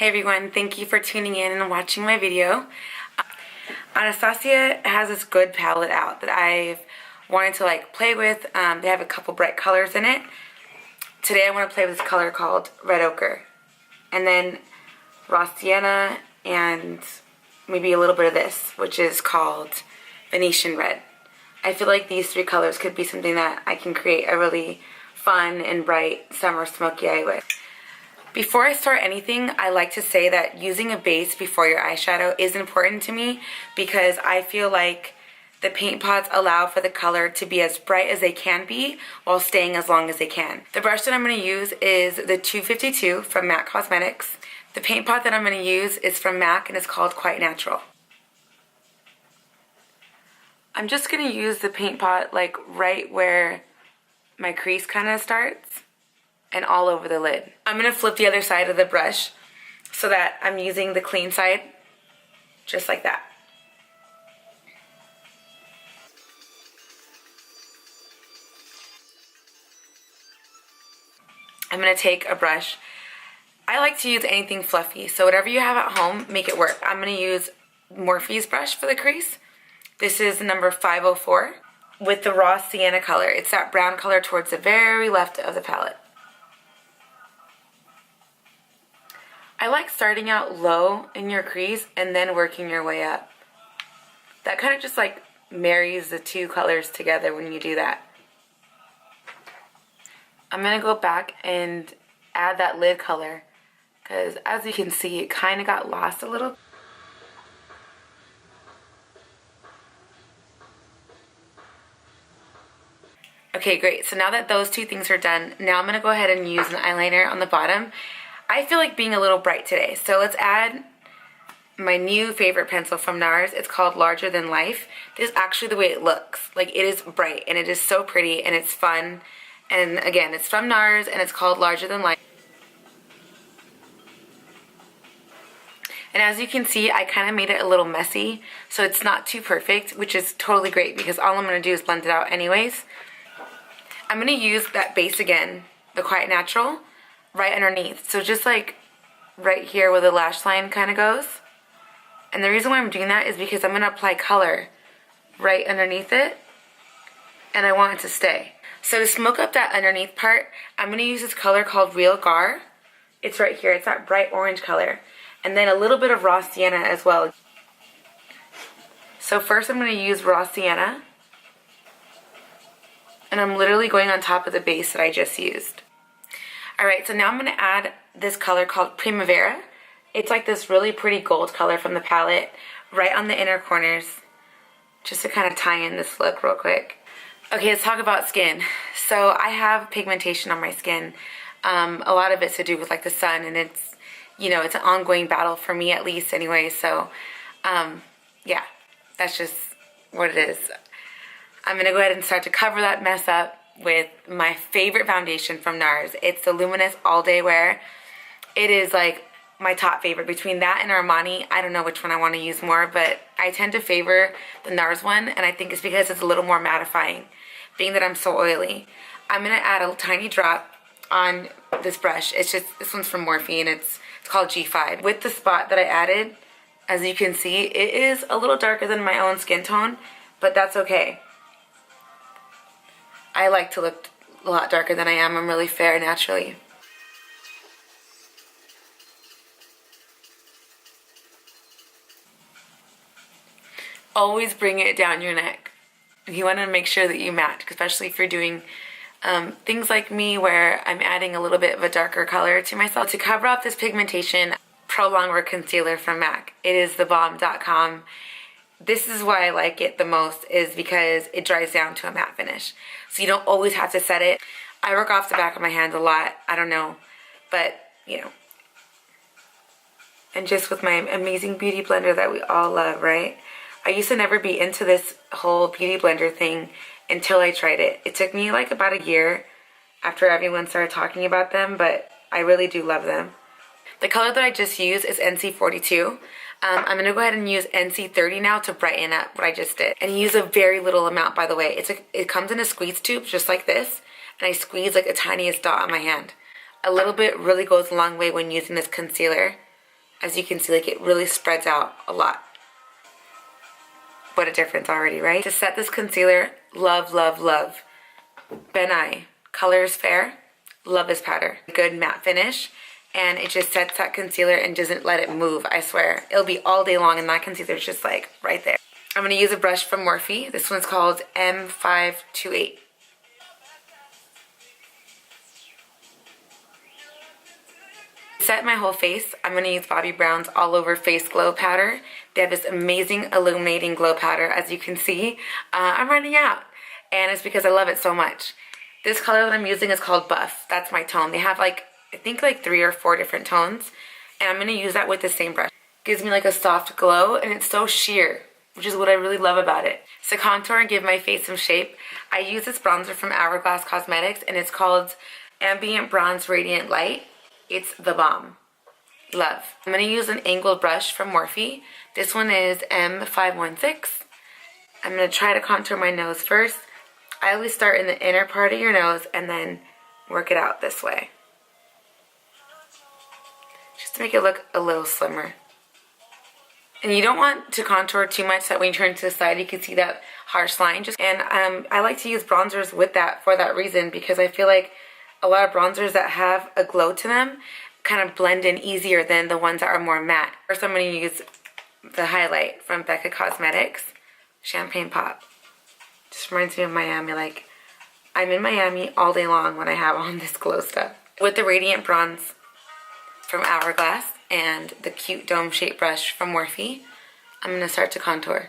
Hey everyone, thank you for tuning in and watching my video. Anastasia has this good palette out that I've wanted to play with. They have a couple bright colors in it. Today I want to play with this color called Red Ochre. And then Raw Sienna and maybe a little bit of this, which is called Venetian Red. I feel like these three colors could be something that I can create a really fun and bright summer smoky eye with. Before I start anything, I like to say that using a base before your eyeshadow is important to me because I feel like the paint pots allow for the color to be as bright as they can be while staying as long as they can. The brush that I'm going to use is the 252 from MAC Cosmetics. The paint pot that I'm going to use is from MAC and it's called Quite Natural. I'm just going to use the paint pot like right where my crease kind of starts and all over the lid. I'm going to flip the other side of the brush so that I'm using the clean side just like that. I'm going to take a brush. I like to use anything fluffy, so whatever you have at home, make it work. I'm going to use Morphe's brush for the crease. This is number 504 with the Raw Sienna color. It's that brown color towards the very left of the palette. I like starting out low in your crease and then working your way up. That kind of just like marries the two colors together when you do that. I'm going to go back and add that lid color because as you can see it kind of got lost a little. Okay, great. So now that those two things are done, now I'm going to go ahead and use an eyeliner on the bottom. I feel like being a little bright today, so let's add my new favorite pencil from NARS. It's called Larger Than Life. This is actually the way it looks. Like, it is bright, and it is so pretty, and it's fun. And again, it's from NARS, and it's called Larger Than Life. And as you can see, I kind of made it a little messy, so it's not too perfect, which is totally great because all I'm going to do is blend it out anyways. I'm going to use that base again, the Quite Natural, right underneath. So just like right here where the lash line kind of goes. And the reason why I'm doing that is because I'm going to apply color right underneath it. And I want it to stay. So to smoke up that underneath part, I'm going to use this color called Real Gar. It's right here. It's that bright orange color. And then a little bit of Raw Sienna as well. So first I'm going to use Raw Sienna. And I'm literally going on top of the base that I just used. Alright, so now I'm going to add this color called Primavera. It's like this really pretty gold color from the palette right on the inner corners. Just to kind of tie in this look real quick. Okay, let's talk about skin. So I have pigmentation on my skin. A lot of it's to do with like the sun, and it's, you know, it's an ongoing battle for me at least anyway. So, yeah, that's just what it is. I'm going to go ahead and start to cover that mess up with my favorite foundation from NARS. It's the Luminous All Day Wear. It is like my top favorite. Between that and Armani, I don't know which one I want to use more, but I tend to favor the NARS one, and I think it's because it's a little more mattifying, being that I'm so oily. I'm going to add a tiny drop on this brush. It's just, this one's from Morphe, and it's called G5. With the spot that I added, as you can see, it is a little darker than my own skin tone, but that's okay. I like to look a lot darker than I am. I'm really fair naturally. Always bring it down your neck. You want to make sure that you match, especially if you're doing things like me where I'm adding a little bit of a darker color to myself. To cover up this pigmentation, Pro Longwear Concealer from MAC. It is thebomb.com. This is why I like it the most, is because it dries down to a matte finish. So you don't always have to set it. I work off the back of my hand a lot. I don't know. But, you know. And just with my amazing beauty blender that we all love, right? I used to never be into this whole beauty blender thing until I tried it. It took me like about a year after everyone started talking about them, but I really do love them. The color that I just used is NC42. I'm going to go ahead and use NC30 now to brighten up what I just did. And use a very little amount, by the way. It comes in a squeeze tube just like this. And I squeeze like the tiniest dot on my hand. A little bit really goes a long way when using this concealer. As you can see, like it really spreads out a lot. What a difference already, right? To set this concealer, love, love, love. Ben Nye, Color is Fair, love this powder. Good matte finish, and it just sets that concealer and doesn't let it move, I swear. It'll be all day long and that concealer's just like right there. I'm gonna use a brush from Morphe. This one's called M528. To set my whole face, I'm going to use Bobbi Brown's All Over Face Glow Powder. They have this amazing illuminating glow powder, as you can see. I'm running out, and it's because I love it so much. This color that I'm using is called Buff. That's my tone. They have like, I think like 3 or 4 different tones, and I'm going to use that with the same brush. It gives me like a soft glow, and it's so sheer, which is what I really love about it. To contour and give my face some shape, I use this bronzer from Hourglass Cosmetics, and it's called Ambient Bronze Radiant Light. It's the bomb. Love. I'm going to use an angled brush from Morphe. This one is M516. I'm going to try to contour my nose first. I always start in the inner part of your nose and then work it out this way. Just to make it look a little slimmer. And you don't want to contour too much so that when you turn to the side you can see that harsh line. And I like to use bronzers with that for that reason, because I feel like a lot of bronzers that have a glow to them kind of blend in easier than the ones that are more matte. First I'm going to use the highlight from Becca Cosmetics, Champagne Pop. Just reminds me of Miami, like I'm in Miami all day long when I have on this glow stuff. With the Radiant Bronze from Hourglass and the cute dome shaped brush from Morphe, I'm going to start to contour.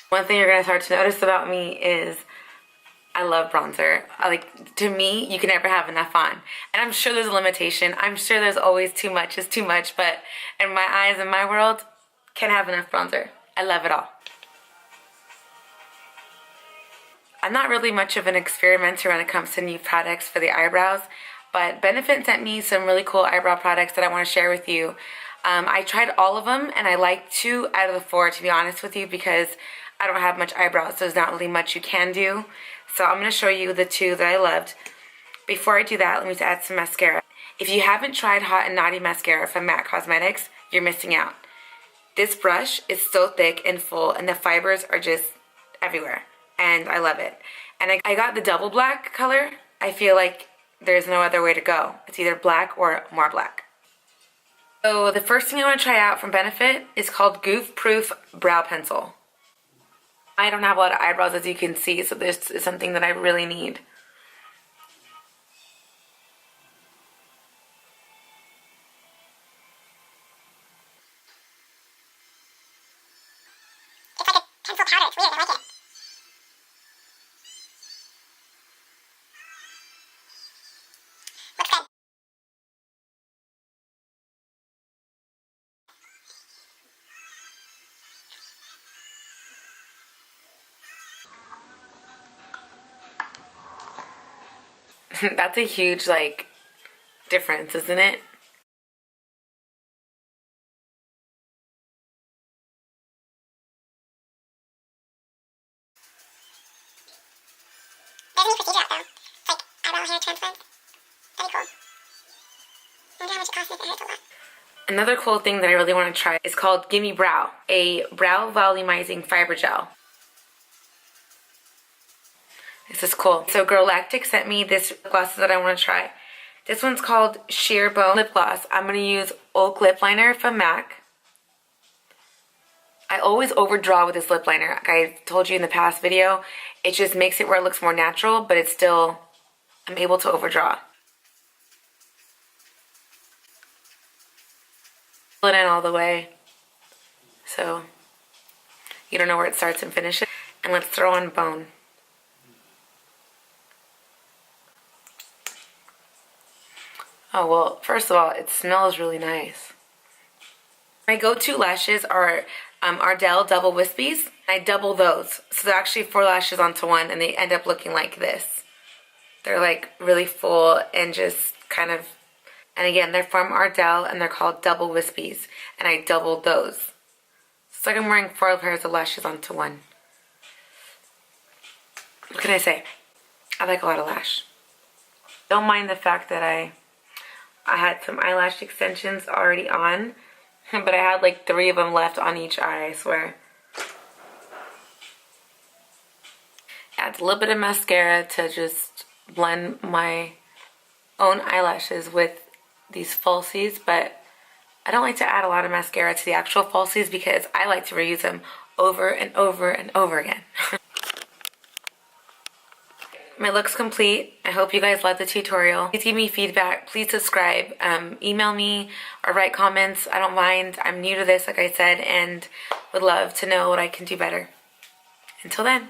One thing you're going to start to notice about me is I love bronzer. To me, you can never have enough on. And I'm sure there's a limitation. I'm sure there's always too much is too much, but in my eyes, in my world, can't have enough bronzer. I love it all. I'm not really much of an experimenter when it comes to new products for the eyebrows, but Benefit sent me some really cool eyebrow products that I want to share with you. I tried all of them, and I like 2 out of the 4, to be honest with you, because I don't have much eyebrows, so there's not really much you can do. So I'm going to show you the 2 that I loved. Before I do that, let me add some mascara. If you haven't tried Hot and Naughty Mascara from MAC Cosmetics, you're missing out. This brush is so thick and full, and the fibers are just everywhere, and I love it. And I got the double black color. I feel like there's no other way to go. It's either black or more black. So the first thing I want to try out from Benefit is called Goof Proof Brow Pencil. I don't have a lot of eyebrows, as you can see, so this is something that I really need. It's like a pencil powder. It's weird. I like it. Looks good. That's a huge, like, difference, isn't it? There's a new procedure out though. It's like eyebrow hair transplant. That'd be cool. I wonder how much it costs if it hurts a lot. Another cool thing that I really want to try is called Gimme Brow, a brow volumizing fiber gel. This is cool. So Girlactic sent me this gloss that I want to try. This one's called Sheer Bone Lip Gloss. I'm going to use Oak Lip Liner from MAC. I always overdraw with this lip liner. Like I told you in the past video, it just makes it where it looks more natural, but it's still, I'm able to overdraw. Fill it in all the way, so you don't know where it starts and finishes. And let's throw on bone. Oh, well, first of all, it smells really nice. My go-to lashes are Ardell Double Wispies. I double those. So they're actually 4 lashes onto one, and they end up looking like this. They're like really full and just kind of, and again, they're from Ardell, and they're called Double Wispies. And I doubled those. It's like I'm wearing 4 pairs of lashes onto one. what can I say? I like a lot of lash. Don't mind the fact that I had some eyelash extensions already on, but I had like 3 of them left on each eye, I swear. Adds a little bit of mascara to just blend my own eyelashes with these falsies, but I don't like to add a lot of mascara to the actual falsies because I like to reuse them over and over and over again. My look's complete. I hope you guys loved the tutorial. Please give me feedback. Please subscribe. Email me or write comments. I don't mind. I'm new to this, like I said, and would love to know what I can do better. Until then.